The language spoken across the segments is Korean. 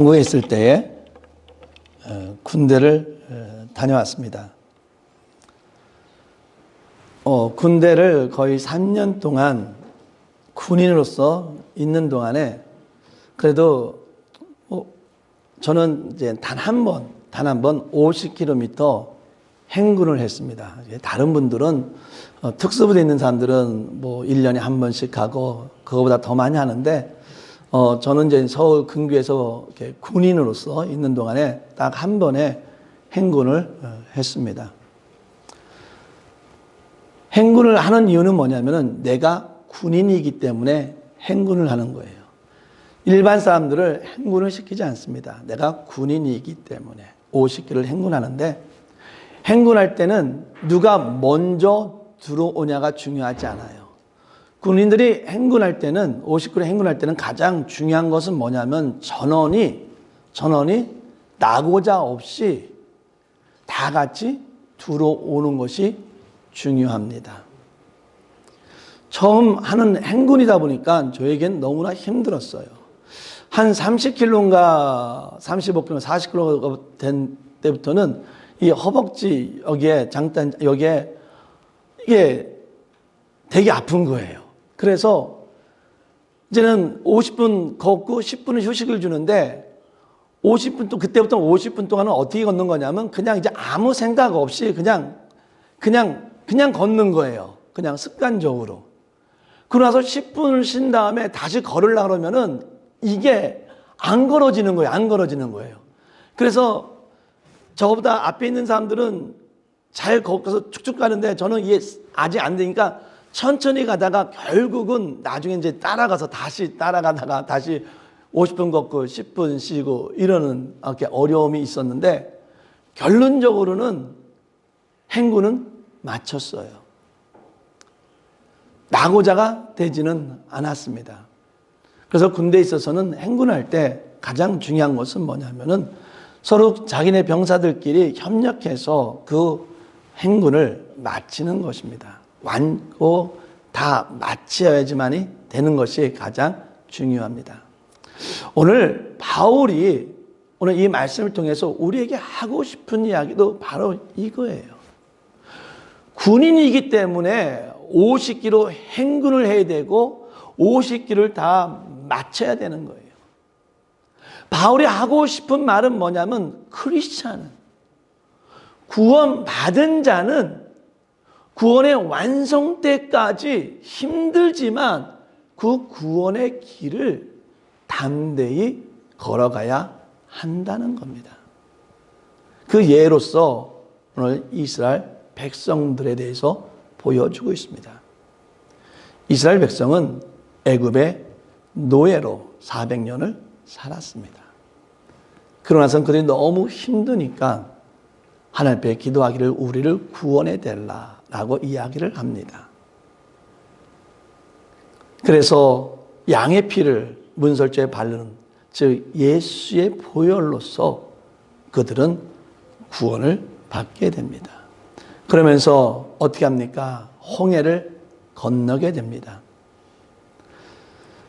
한국에 있을 때에 군대를 다녀왔습니다. 군대를 거의 3년 동안 군인으로서 있는 동안에 그래도 저는 이제 단 한 번 50km 행군을 했습니다. 다른 분들은 특수부대에 있는 사람들은 뭐 1년에 한 번씩 하고 그거보다 더 많이 하는데 저는 이제 서울 근교에서 이렇게 군인으로서 있는 동안에 딱 한 번에 행군을 했습니다. 행군을 하는 이유는 뭐냐면은 내가 군인이기 때문에 행군을 하는 거예요. 일반 사람들을 행군을 시키지 않습니다. 내가 군인이기 때문에 50km를 행군하는데 행군할 때는 누가 먼저 들어오냐가 중요하지 않아요. 군인들이 행군할 때는 50km 행군할 때는 가장 중요한 것은 뭐냐면 전원이 나고자 없이 다 같이 들어오는 것이 중요합니다. 처음 하는 행군이다 보니까 저에겐 너무나 힘들었어요. 한 30km인가 35km, 40km가 된 때부터는 이 허벅지 여기에 여기에 이게 되게 아픈 거예요. 그래서 이제는 50분 걷고 10분은 휴식을 주는데 50분 또 그때부터 50분 동안은 어떻게 걷는 거냐면 그냥 이제 아무 생각 없이 그냥 걷는 거예요. 그냥 습관적으로. 그러고 나서 10분을 쉰 다음에 다시 걸으려고 그러면은 이게 안 걸어지는 거예요. 그래서 저보다 앞에 있는 사람들은 잘 걷고서 쭉쭉 가는데 저는 이게 아직 안 되니까 천천히 가다가 결국은 나중에 이제 따라가다가 다시 50분 걷고 10분 쉬고 이러는 이렇게 어려움이 있었는데 결론적으로는 행군은 마쳤어요. 나고자가 되지는 않았습니다. 그래서 군대에 있어서는 행군할 때 가장 중요한 것은 뭐냐면은 서로 자기네 병사들끼리 협력해서 그 행군을 마치는 것입니다. 완고 다 마쳐야지만이 되는 것이 가장 중요합니다. 오늘 바울이 오늘 이 말씀을 통해서 우리에게 하고 싶은 이야기도 바로 이거예요. 군인이기 때문에 50km 행군을 해야 되고 50km를 다 마쳐야 되는 거예요. 바울이 하고 싶은 말은 뭐냐면 크리스찬은 구원받은 자는 구원의 완성 때까지 힘들지만 그 구원의 길을 담대히 걸어가야 한다는 겁니다. 그 예로서 오늘 이스라엘 백성들에 대해서 보여주고 있습니다. 이스라엘 백성은 애굽의 노예로 400년을 살았습니다. 그러고 나서 그들이 너무 힘드니까 하나님 앞에 기도하기를 우리를 구원해 달라라고 이야기를 합니다. 그래서 양의 피를 문설주에 바르는 즉 예수의 보혈로서 그들은 구원을 받게 됩니다. 그러면서 어떻게 합니까? 홍해를 건너게 됩니다.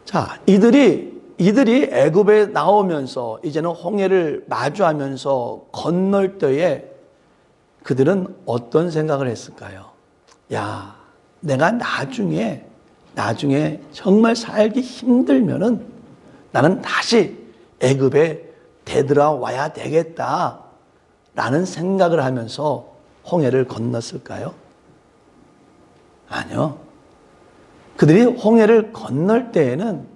자, 이들이 애굽에 나오면서 이제는 홍해를 마주하면서 건널 때에 그들은 어떤 생각을 했을까요? 야, 내가 나중에 정말 살기 힘들면은 나는 다시 애굽에 되돌아와야 되겠다라는 생각을 하면서 홍해를 건넜을까요? 아니요. 그들이 홍해를 건널 때에는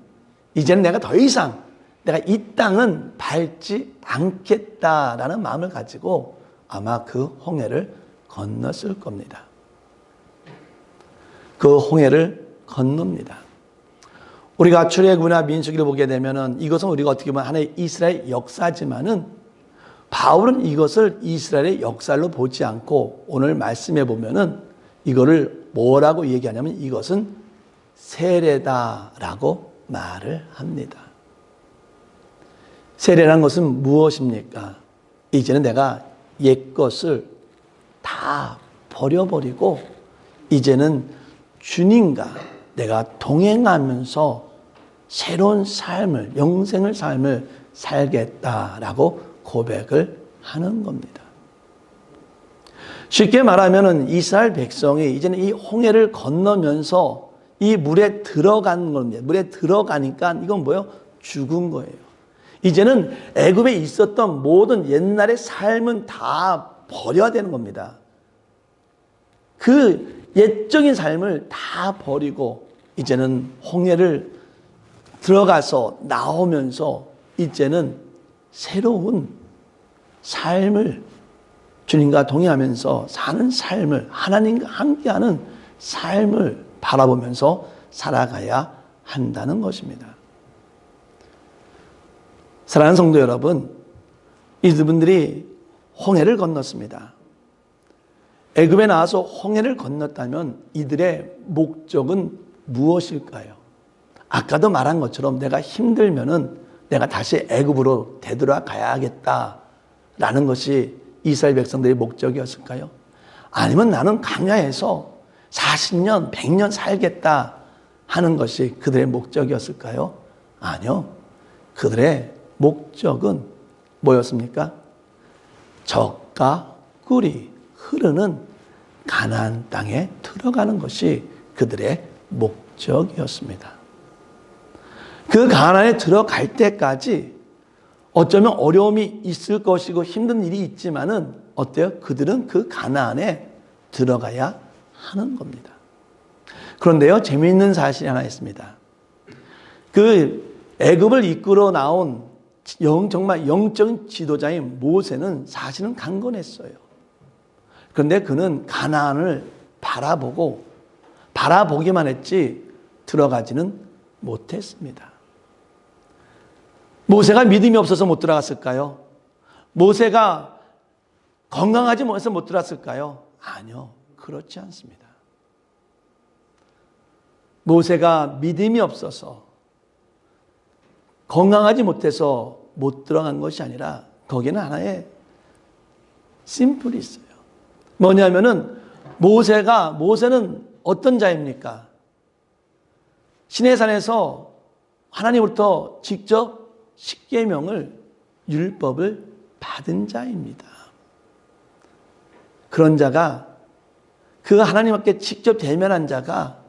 이제는 내가 더 이상 내가 이 땅은 밟지 않겠다라는 마음을 가지고 아마 그 홍해를 건넜을 겁니다. 그 홍해를 건넙니다. 우리가 출애굽이나 민수기를 보게 되면은 이것은 우리가 어떻게 보면 하나의 이스라엘 역사지만은 바울은 이것을 이스라엘의 역사로 보지 않고 오늘 말씀해 보면은 이거를 뭐라고 얘기하냐면 이것은 세례다라고 말을 합니다. 세례라는 것은 무엇입니까? 이제는 내가 옛것을 다 버려버리고 이제는 주님과 내가 동행하면서 새로운 삶을, 영생을 삶을 살겠다라고 고백을 하는 겁니다. 쉽게 말하면 이스라엘 백성이 이제는 이 홍해를 건너면서 이 물에 들어간 겁니다. 물에 들어가니까 이건 뭐예요? 죽은 거예요. 이제는 애굽에 있었던 모든 옛날의 삶은 다 버려야 되는 겁니다. 그 옛적인 삶을 다 버리고 이제는 홍해를 들어가서 나오면서 이제는 새로운 삶을 주님과 동행하면서 사는 삶을, 하나님과 함께하는 삶을 바라보면서 살아가야 한다는 것입니다. 사랑하는 성도 여러분, 이분들이 홍해를 건넜습니다. 애굽에 나와서 홍해를 건넜다면 이들의 목적은 무엇일까요? 아까도 말한 것처럼 내가 힘들면은 내가 다시 애굽으로 되돌아가야겠다라는 것이 이스라엘 백성들의 목적이었을까요? 아니면 나는 광야에서 40년, 100년 살겠다 하는 것이 그들의 목적이었을까요? 아니요. 그들의 목적은 뭐였습니까? 젖과 꿀이 흐르는 가나안 땅에 들어가는 것이 그들의 목적이었습니다. 그 가나안에 들어갈 때까지 어쩌면 어려움이 있을 것이고 힘든 일이 있지만은 어때요? 그들은 그 가나안에 들어가야 하는 겁니다. 그런데요, 재미있는 사실이 하나 있습니다. 그 애굽을 이끌어 나온 정말 영적인 지도자인 모세는 사실은 강건했어요. 그런데 그는 가나안을 바라보기만 했지 들어가지는 못했습니다. 모세가 믿음이 없어서 못 들어갔을까요? 모세가 건강하지 못해서 못 들어갔을까요? 아니요, 그렇지 않습니다. 모세가 믿음이 없어서 건강하지 못해서 못 들어간 것이 아니라 거기는 하나의 심플이 있어요. 뭐냐면은 모세는 어떤 자입니까? 시내산에서 하나님으로부터 직접 십계명을 율법을 받은 자입니다. 그런 자가 그 하나님께 직접 대면한 자가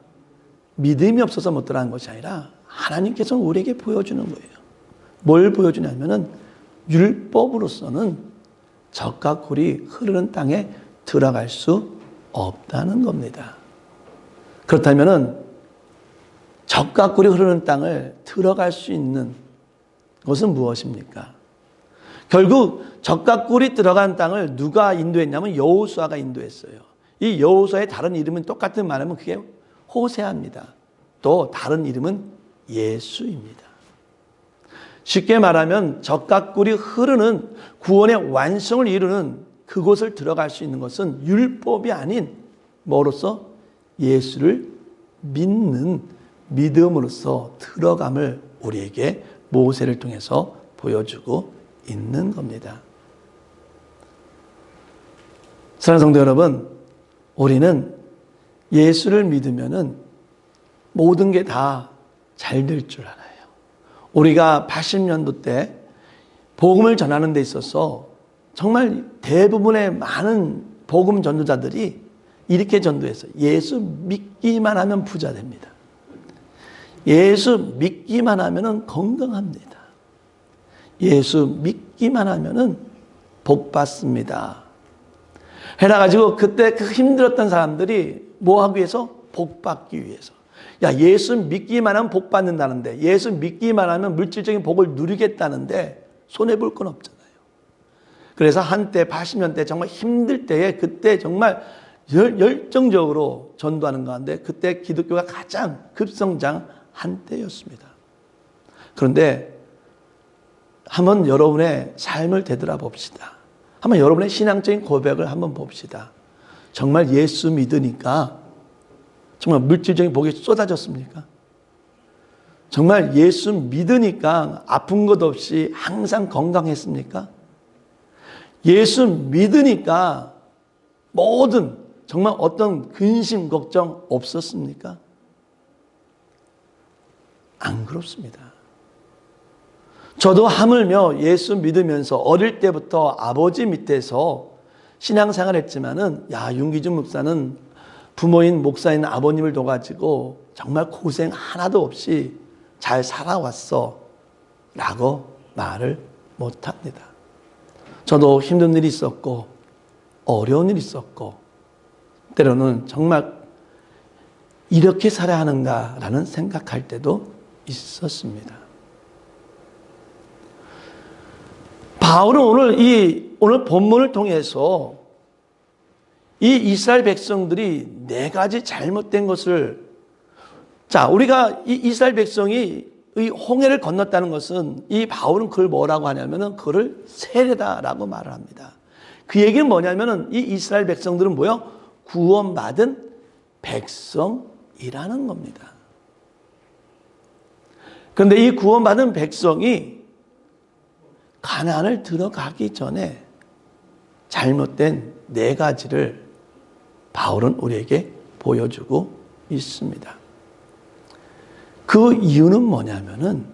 믿음이 없어서 못 들어간 것이 아니라 하나님께서 우리에게 보여주는 거예요. 뭘 보여주냐면은 율법으로서는 젖과 꿀이 흐르는 땅에 들어갈 수 없다는 겁니다. 그렇다면은 젖과 꿀이 흐르는 땅을 들어갈 수 있는 것은 무엇입니까? 결국 젖과 꿀이 들어간 땅을 누가 인도했냐면 여호수아가 인도했어요. 이 여호수아의 다른 이름은 똑같은 말하면 그게 호세아입니다. 또 다른 이름은 예수입니다. 쉽게 말하면 젖과 꿀이 흐르는 구원의 완성을 이루는 그곳을 들어갈 수 있는 것은 율법이 아닌 뭐로서? 예수를 믿는 믿음으로써 들어감을 우리에게 모세를 통해서 보여주고 있는 겁니다. 사랑하는 성도 여러분, 우리는 예수를 믿으면은 모든 게 다 잘 될 줄 알아요. 우리가 80년도 때 복음을 전하는 데 있어서 정말 대부분의 많은 복음 전도자들이 이렇게 전도했어요. 예수 믿기만 하면 부자 됩니다. 예수 믿기만 하면 건강합니다. 예수 믿기만 하면 복 받습니다. 해놔가지고 그때 그 힘들었던 사람들이 뭐 하기 위해서? 복 받기 위해서. 야, 예수 믿기만 하면 복 받는다는데, 예수 믿기만 하면 물질적인 복을 누리겠다는데 손해볼 건 없잖아요. 그래서 한때 80년대 정말 힘들 때에 그때 정말 열정적으로 전도하는 가운데 그때 기독교가 가장 급성장한 때였습니다. 그런데 한번 여러분의 삶을 되돌아봅시다. 한번 여러분의 신앙적인 고백을 한번 봅시다. 정말 예수 믿으니까 정말 물질적인 복이 쏟아졌습니까? 정말 예수 믿으니까 아픈 것 없이 항상 건강했습니까? 예수 믿으니까 모든 정말 어떤 근심, 걱정 없었습니까? 안 그렇습니다. 저도 하물며 예수 믿으면서 어릴 때부터 아버지 밑에서 신앙생활 했지만은, 야, 윤기준 목사는 부모인 목사인 아버님을 둬가지고 정말 고생 하나도 없이 잘 살아왔어 라고 말을 못합니다. 저도 힘든 일이 있었고 어려운 일이 있었고 때로는 정말 이렇게 살아야 하는가라는 생각할 때도 있었습니다. 바울은 오늘 본문을 통해서 이 이스라엘 백성들이 네 가지 잘못된 것을, 자, 우리가 이 이스라엘 백성이 이 홍해를 건넜다는 것은 이 바울은 그걸 뭐라고 하냐면은 그를 세례다라고 말을 합니다. 그 얘기는 뭐냐면은 이 이스라엘 백성들은 뭐요? 구원받은 백성이라는 겁니다. 그런데 이 구원받은 백성이 가나안을 들어가기 전에 잘못된 네 가지를 바울은 우리에게 보여주고 있습니다. 그 이유는 뭐냐면은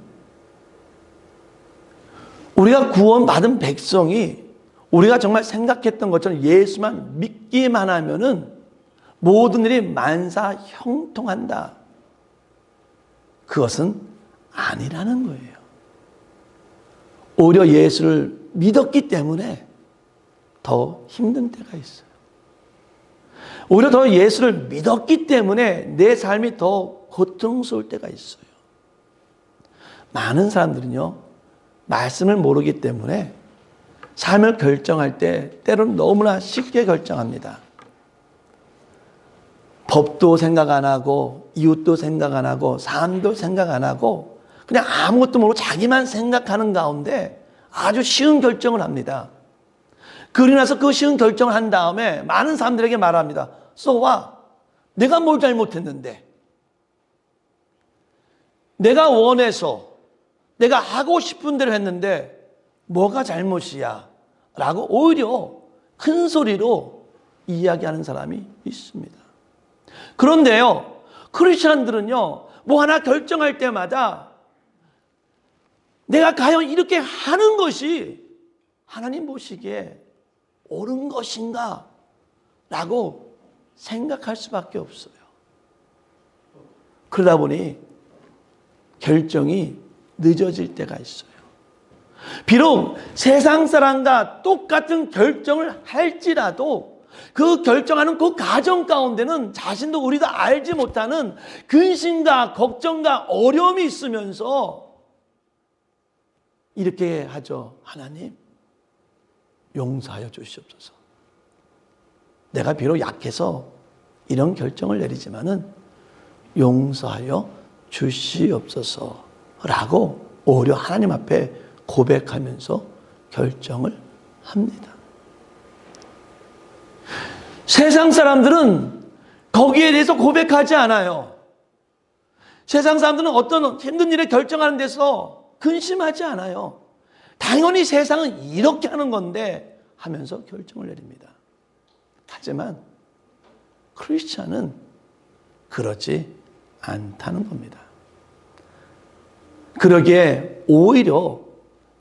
우리가 구원받은 백성이 우리가 정말 생각했던 것처럼 예수만 믿기만 하면은 모든 일이 만사 형통한다. 그것은 아니라는 거예요. 오히려 예수를 믿었기 때문에 더 힘든 때가 있어요. 오히려 더 예수를 믿었기 때문에 내 삶이 더 고통스러울 때가 있어요. 많은 사람들은요, 말씀을 모르기 때문에 삶을 결정할 때 때로는 너무나 쉽게 결정합니다. 법도 생각 안 하고 이웃도 생각 안 하고 삶도 생각 안 하고 그냥 아무것도 모르고 자기만 생각하는 가운데 아주 쉬운 결정을 합니다. 그러고 나서 그 쉬운 결정을 한 다음에 많은 사람들에게 말합니다. So what? 내가 뭘 잘못했는데? 내가 원해서 내가 하고 싶은 대로 했는데 뭐가 잘못이야? 라고 오히려 큰 소리로 이야기하는 사람이 있습니다. 그런데요, 크리스천들은요, 뭐 하나 결정할 때마다 내가 과연 이렇게 하는 것이 하나님 보시기에 옳은 것인가? 라고 생각할 수밖에 없어요. 그러다 보니 결정이 늦어질 때가 있어요. 비록 세상 사람과 똑같은 결정을 할지라도 그 결정하는 그 과정 가운데는 자신도 우리도 알지 못하는 근심과 걱정과 어려움이 있으면서 이렇게 하죠. 하나님, 용서하여 주시옵소서. 내가 비록 약해서 이런 결정을 내리지만은 용서하여 주시옵소서라고 오히려 하나님 앞에 고백하면서 결정을 합니다. 세상 사람들은 거기에 대해서 고백하지 않아요. 세상 사람들은 어떤 힘든 일에 결정하는 데서 근심하지 않아요. 당연히 세상은 이렇게 하는 건데 하면서 결정을 내립니다. 하지만 크리스찬은 그러지 않다는 겁니다. 그러기에 오히려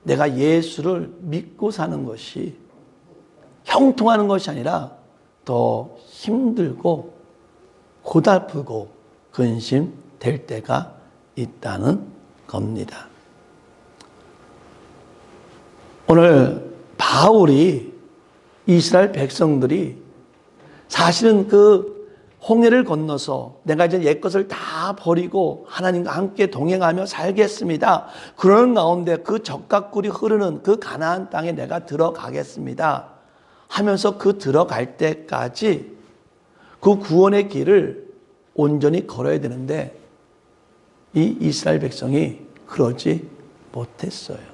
내가 예수를 믿고 사는 것이 형통하는 것이 아니라 더 힘들고 고달프고 근심될 때가 있다는 겁니다. 오늘 바울이 이스라엘 백성들이 사실은 그 홍해를 건너서 내가 이제 옛것을 다 버리고 하나님과 함께 동행하며 살겠습니다. 그런 가운데 그 적각꿀이 흐르는 그 가나안 땅에 내가 들어가겠습니다 하면서 그 들어갈 때까지 그 구원의 길을 온전히 걸어야 되는데 이 이스라엘 백성이 그러지 못했어요.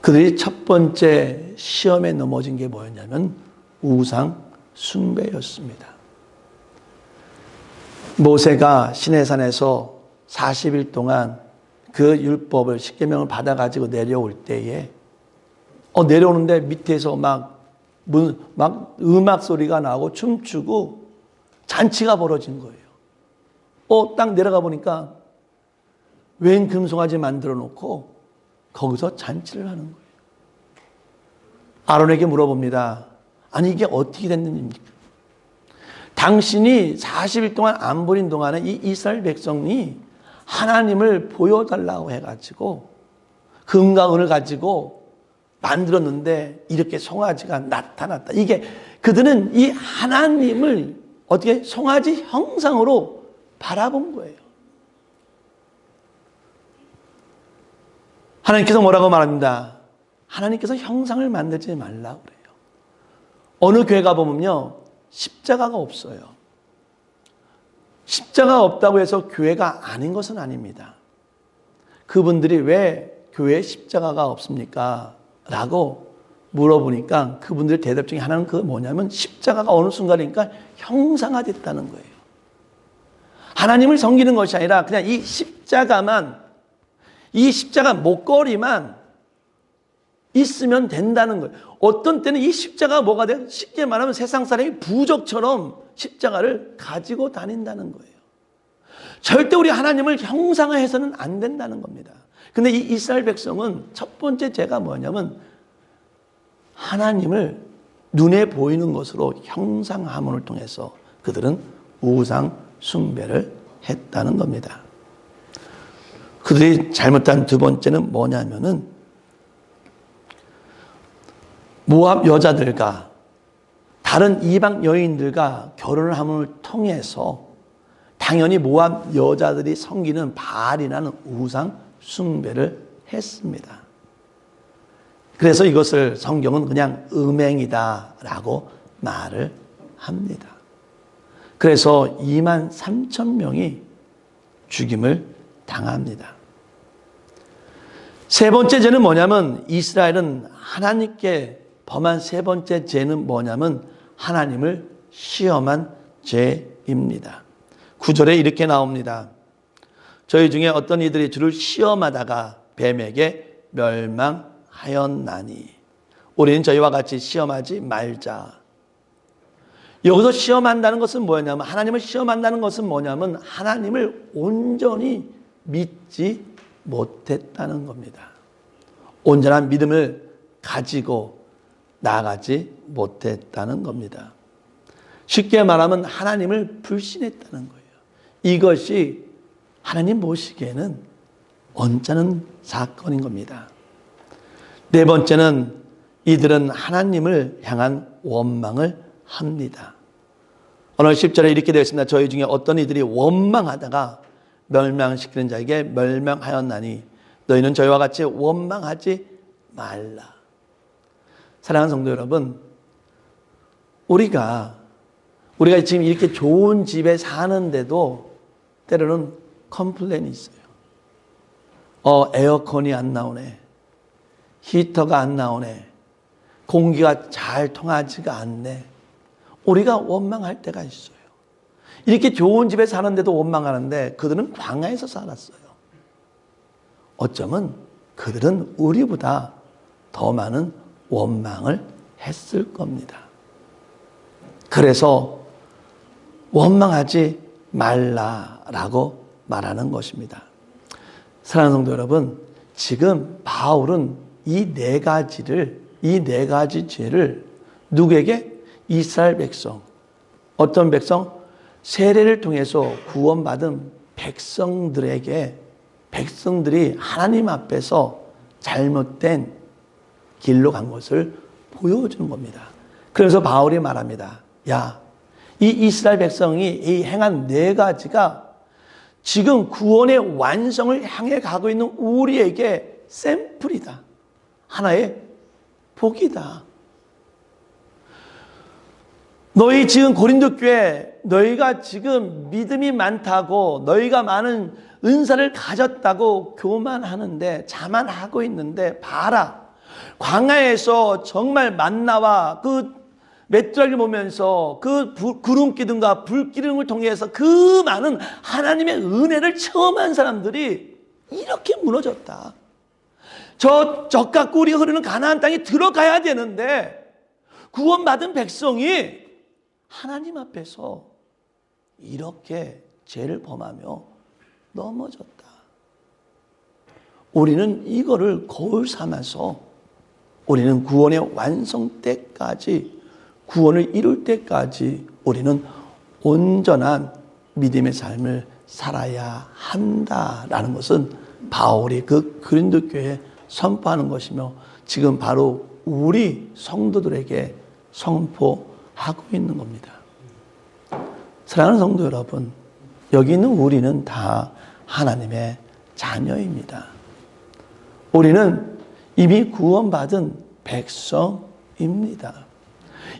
그들이 첫 번째 시험에 넘어진 게 뭐였냐면 우상 숭배였습니다. 모세가 시내산에서 40일 동안 그 율법을 십계명을 받아가지고 내려올 때에 내려오는데 밑에서 막 음악 소리가 나고 춤추고 잔치가 벌어진 거예요. 딱 내려가 보니까 웬 금송아지 만들어 놓고 거기서 잔치를 하는 거예요. 아론에게 물어봅니다. 아니 이게 어떻게 됐는지입니까? 당신이 40일 동안 안 버린 동안에 이 이스라엘 백성이 하나님을 보여달라고 해가지고 금과 은을 가지고 만들었는데 이렇게 송아지가 나타났다. 이게 그들은 이 하나님을 어떻게 송아지 형상으로 바라본 거예요. 하나님께서 뭐라고 말합니다. 하나님께서 형상을 만들지 말라고 그래요. 어느 교회 가보면요, 십자가가 없어요. 십자가 없다고 해서 교회가 아닌 것은 아닙니다. 그분들이 왜 교회에 십자가가 없습니까? 라고 물어보니까 그분들의 대답 중에 하나는 그 뭐냐면 십자가가 어느 순간이니까 형상화됐다는 거예요. 하나님을 섬기는 것이 아니라 그냥 이 십자가만, 이 십자가 목걸이만 있으면 된다는 거예요. 어떤 때는 이 십자가가 뭐가 돼요? 쉽게 말하면 세상 사람이 부적처럼 십자가를 가지고 다닌다는 거예요. 절대 우리 하나님을 형상화해서는 안 된다는 겁니다. 근데 이 이스라엘 백성은 첫 번째 죄가 뭐냐면 하나님을 눈에 보이는 것으로 형상화함을 통해서 그들은 우상 숭배를 했다는 겁니다. 그들이 잘못한 두 번째는 뭐냐면은 모압 여자들과 다른 이방 여인들과 결혼을 함을 통해서 당연히 모압 여자들이 섬기는 바알이라는 우상 숭배를 했습니다. 그래서 이것을 성경은 그냥 음행이다라고 말을 합니다. 그래서 2만 3천 명이 죽임을 당합니다. 세 번째 죄는 뭐냐면 이스라엘은 하나님께 범한 세 번째 죄는 뭐냐면 하나님을 시험한 죄입니다. 9절에 이렇게 나옵니다. 저희 중에 어떤 이들이 주를 시험하다가 뱀에게 멸망하였나니 우리는 저희와 같이 시험하지 말자. 여기서 시험한다는 것은 뭐냐면 하나님을 시험한다는 것은 뭐냐면 하나님을 온전히 믿지 못했다는 겁니다. 온전한 믿음을 가지고 나아가지 못했다는 겁니다. 쉽게 말하면 하나님을 불신했다는 거예요. 이것이 하나님 보시기에는 언짢은 사건인 겁니다. 네 번째는 이들은 하나님을 향한 원망을 합니다. 오늘 10절에 이렇게 되어 있습니다. 저희 중에 어떤 이들이 원망하다가 멸망시키는 자에게 멸망하였나니 너희는 저희와 같이 원망하지 말라. 사랑하는 성도 여러분, 우리가 지금 이렇게 좋은 집에 사는데도 때로는 컴플레인이 있어요. 에어컨이 안 나오네. 히터가 안 나오네. 공기가 잘 통하지가 않네. 우리가 원망할 때가 있어요. 이렇게 좋은 집에 사는데도 원망하는데 그들은 광야에서 살았어요. 어쩌면 그들은 우리보다 더 많은 원망을 했을 겁니다. 그래서 원망하지 말라라고 말하는 것입니다. 사랑하는 성도 여러분, 지금 바울은 이 네 가지 죄를 누구에게? 이스라엘 백성. 어떤 백성? 세례를 통해서 구원받은 백성들이 하나님 앞에서 잘못된 길로 간 것을 보여주는 겁니다. 그래서 바울이 말합니다. 야, 이 이스라엘 백성이 이 행한 네 가지가 지금 구원의 완성을 향해 가고 있는 우리에게 샘플이다. 하나의 복이다. 너희 지금 고린도 교회, 너희가 지금 믿음이 많다고, 너희가 많은 은사를 가졌다고 교만하는데, 자만하고 있는데, 봐라. 광야에서 정말 만나와 그 메뚜라기를 보면서 그 구름 기둥과 불 기둥을 통해서 그 많은 하나님의 은혜를 체험한 사람들이 이렇게 무너졌다. 저 젖과 꿀이 흐르는 가나안 땅에 들어가야 되는데 구원받은 백성이 하나님 앞에서 이렇게 죄를 범하며 넘어졌다. 우리는 이거를 거울 삼아서 우리는 구원의 완성 때까지, 구원을 이룰 때까지 우리는 온전한 믿음의 삶을 살아야 한다라는 것은 바울이 그 고린도 교회에 선포하는 것이며 지금 바로 우리 성도들에게 선포하고 있는 겁니다. 사랑하는 성도 여러분, 여기 있는 우리는 다 하나님의 자녀입니다. 우리는 이미 구원받은 백성입니다.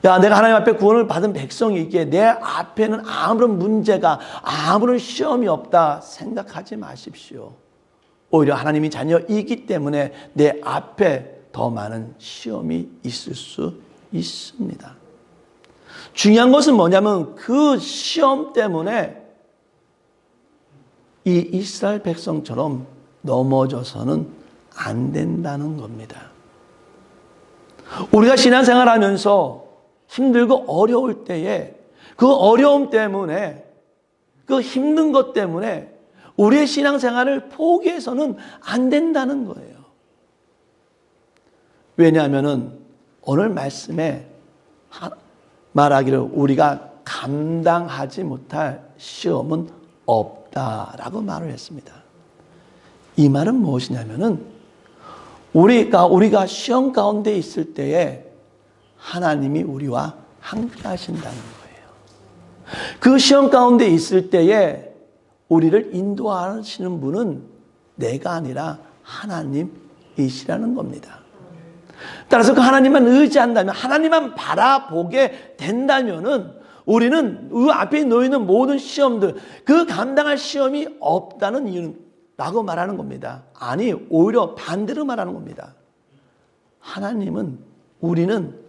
야, 내가 하나님 앞에 구원을 받은 백성이기에 내 앞에는 아무런 문제가, 아무런 시험이 없다 생각하지 마십시오. 오히려 하나님이 자녀이기 때문에 내 앞에 더 많은 시험이 있을 수 있습니다. 중요한 것은 뭐냐면 그 시험 때문에 이 이스라엘 백성처럼 넘어져서는 안 된다는 겁니다. 우리가 신앙생활하면서 힘들고 어려울 때에 그 어려움 때문에, 그 힘든 것 때문에 우리의 신앙생활을 포기해서는 안 된다는 거예요. 왜냐하면 오늘 말씀에 말하기를 우리가 감당하지 못할 시험은 없다라고 말을 했습니다. 이 말은 무엇이냐면은 우리가 시험 가운데 있을 때에 하나님이 우리와 함께 하신다는 거예요. 그 시험 가운데 있을 때에 우리를 인도하시는 분은 내가 아니라 하나님이시라는 겁니다. 따라서 그 하나님만 의지한다면, 하나님만 바라보게 된다면은 우리는 그 앞에 놓이는 모든 시험들, 그 감당할 시험이 없다는 이유는 라고 말하는 겁니다. 아니, 오히려 반대로 말하는 겁니다. 우리는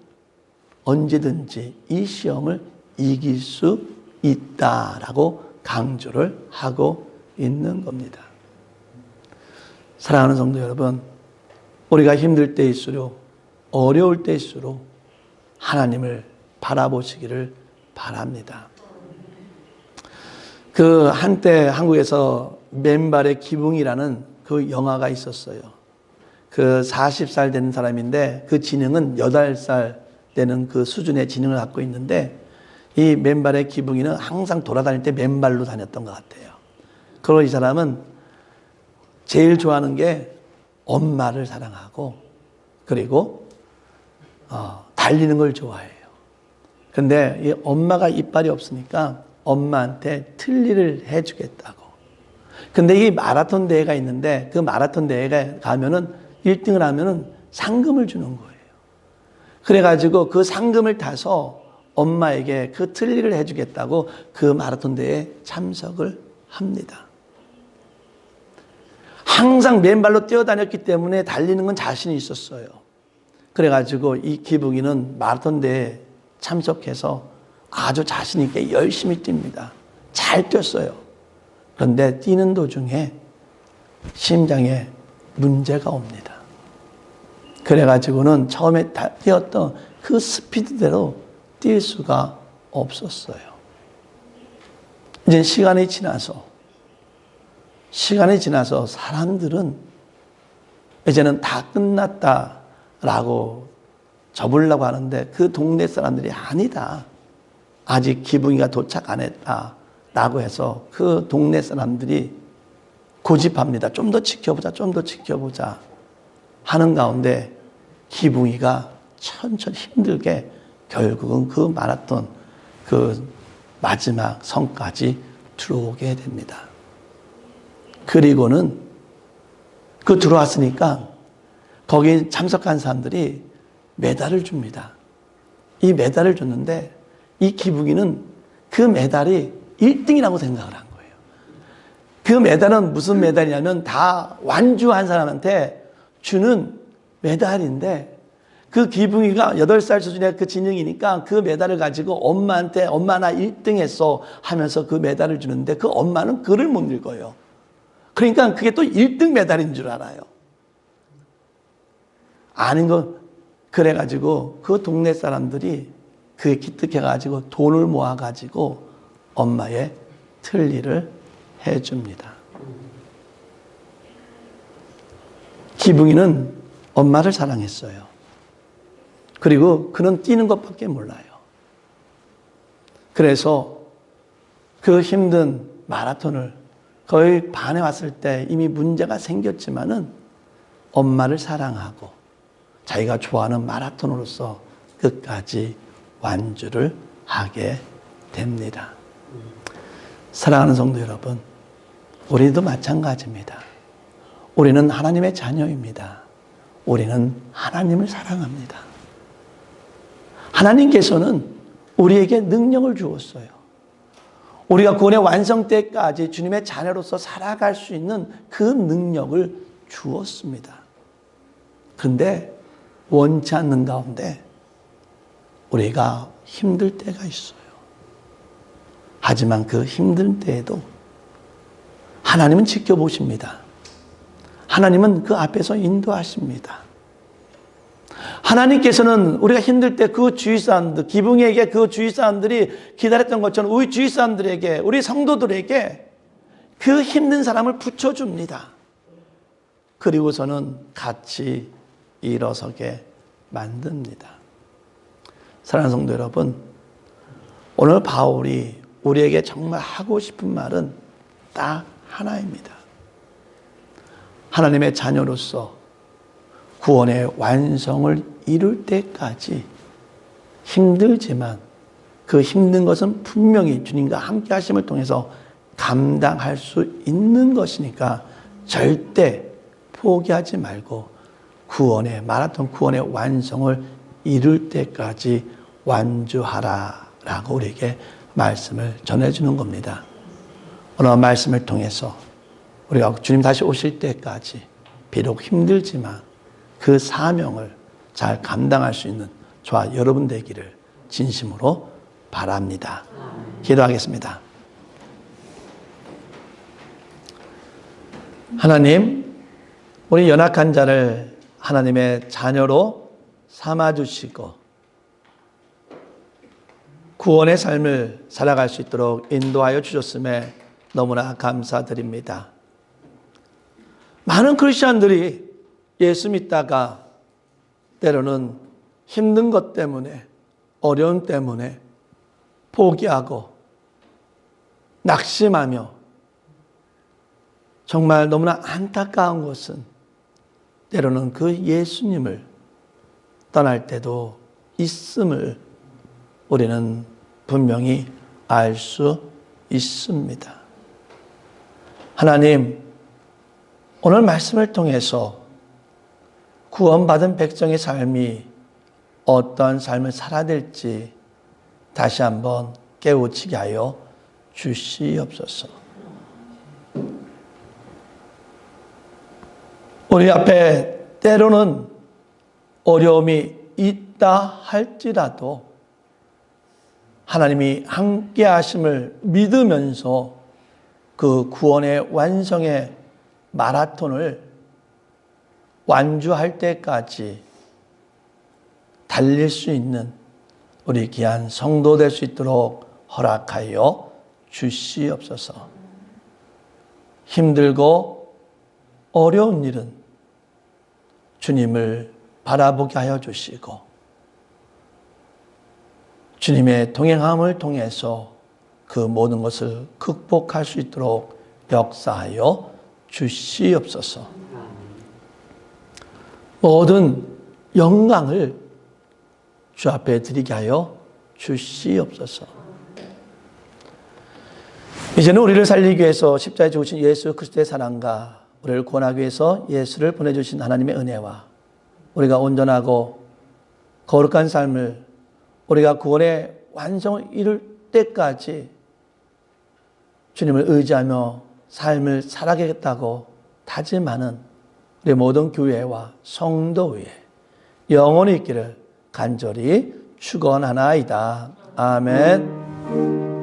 언제든지 이 시험을 이길 수 있다라고 강조를 하고 있는 겁니다. 사랑하는 성도 여러분, 우리가 힘들 때일수록, 어려울 때일수록 하나님을 바라보시기를 바랍니다. 그 한때 한국에서 맨발의 기붕이라는 그 영화가 있었어요. 그 40살 되는 사람인데 그 지능은 8살 되는 그 수준의 지능을 갖고 있는데 이 맨발의 기붕이는 항상 돌아다닐 때 맨발로 다녔던 것 같아요. 그리고 이 사람은 제일 좋아하는 게 엄마를 사랑하고 그리고 달리는 걸 좋아해요. 근데 이 엄마가 이빨이 없으니까 엄마한테 틀니를 해주겠다고. 근데 이 마라톤 대회가 있는데 그 마라톤 대회에 가면은 1등을 하면은 상금을 주는 거예요. 그래가지고 그 상금을 타서 엄마에게 그 틀니를 해주겠다고 그 마라톤 대회에 참석을 합니다. 항상 맨발로 뛰어다녔기 때문에 달리는 건 자신이 있었어요. 그래가지고 이 기붕이는 마라톤 대회에 참석해서 아주 자신 있게 열심히 뜁니다. 잘 뛰었어요. 그런데 뛰는 도중에 심장에 문제가 옵니다. 그래가지고는 처음에 뛰었던 그 스피드대로 뛸 수가 없었어요. 이제 시간이 지나서 사람들은 이제는 다 끝났다라고 접으려고 하는데 그 동네 사람들이 아니다. 아직 기붕이가 도착 안 했다라고 해서 그 동네 사람들이 고집합니다. 좀 더 지켜보자 하는 가운데 기붕이가 천천히 힘들게 결국은 그 마라톤 그 마지막 선까지 들어오게 됩니다. 그리고는 그 들어왔으니까 거기 참석한 사람들이 메달을 줍니다. 이 메달을 줬는데 이 기붕이는 그 메달이 1등이라고 생각을 한 거예요. 그 메달은 무슨 메달이냐면 다 완주한 사람한테 주는 메달인데 그 기붕이가 8살 수준의 그 지능이니까 그 메달을 가지고 엄마한테 엄마 나 1등 했어 하면서 그 메달을 주는데 그 엄마는 글을 못 읽어요. 그러니까 그게 또 1등 메달인 줄 알아요. 아닌 거 그래가지고 그 동네 사람들이 그게 기특해가지고 돈을 모아가지고 엄마의 틀니를 해줍니다. 기붕이는 엄마를 사랑했어요. 그리고 그는 뛰는 것밖에 몰라요. 그래서 그 힘든 마라톤을 거의 반에 왔을 때 이미 문제가 생겼지만은 엄마를 사랑하고 자기가 좋아하는 마라톤으로서 끝까지 완주를 하게 됩니다. 사랑하는 성도 여러분, 우리도 마찬가지입니다. 우리는 하나님의 자녀입니다. 우리는 하나님을 사랑합니다. 하나님께서는 우리에게 능력을 주었어요. 우리가 구원의 완성 때까지 주님의 자녀로서 살아갈 수 있는 그 능력을 주었습니다. 그런데 원치 않는 가운데 우리가 힘들 때가 있어요. 하지만 그 힘든 때에도 하나님은 지켜보십니다. 하나님은 그 앞에서 인도하십니다. 하나님께서는 우리가 힘들 때 그 주위 사람들, 기붕에게 그 주위 사람들이 기다렸던 것처럼 우리 주위 사람들에게, 우리 성도들에게 그 힘든 사람을 붙여줍니다. 그리고서는 같이 일어서게 만듭니다. 사랑하는 성도 여러분, 오늘 바울이 우리에게 정말 하고 싶은 말은 딱 하나입니다. 하나님의 자녀로서 구원의 완성을 이룰 때까지 힘들지만 그 힘든 것은 분명히 주님과 함께 하심을 통해서 감당할 수 있는 것이니까 절대 포기하지 말고 구원의 마라톤 구원의 완성을 이룰 때까지 완주하라라고 우리에게 말씀을 전해주는 겁니다. 오늘 말씀을 통해서 우리가 주님 다시 오실 때까지 비록 힘들지만 그 사명을 잘 감당할 수 있는 저와 여러분 되기를 진심으로 바랍니다. 기도하겠습니다. 하나님, 우리 연약한 자를 하나님의 자녀로 삼아주시고 구원의 삶을 살아갈 수 있도록 인도하여 주셨음에 너무나 감사드립니다. 많은 크리스천들이 예수 믿다가 때로는 힘든 것 때문에, 어려움 때문에 포기하고 낙심하며 정말 너무나 안타까운 것은 때로는 그 예수님을 떠날 때도 있음을 우리는 분명히 알 수 있습니다. 하나님, 오늘 말씀을 통해서 구원받은 백성의 삶이 어떤 삶을 살아야 될지 다시 한번 깨우치게 하여 주시옵소서. 우리 앞에 때로는 어려움이 있다 할지라도 하나님이 함께 하심을 믿으면서 그 구원의 완성의 마라톤을 완주할 때까지 달릴 수 있는 우리 귀한 성도 될 수 있도록 허락하여 주시옵소서. 힘들고 어려운 일은 주님을 바라보게 하여 주시고 주님의 동행함을 통해서 그 모든 것을 극복할 수 있도록 역사하여 주시옵소서. 모든 영광을 주 앞에 드리게 하여 주시옵소서. 이제는 우리를 살리기 위해서 십자가에 죽으신 예수 그리스도의 사랑과 우리를 구원하기 위해서 예수를 보내주신 하나님의 은혜와 우리가 온전하고 거룩한 삶을 우리가 구원의 완성을 이룰 때까지 주님을 의지하며 삶을 살아가겠다고 다짐하는 우리 모든 교회와 성도 위에 영원히 있기를 간절히 축원하나이다. 아멘.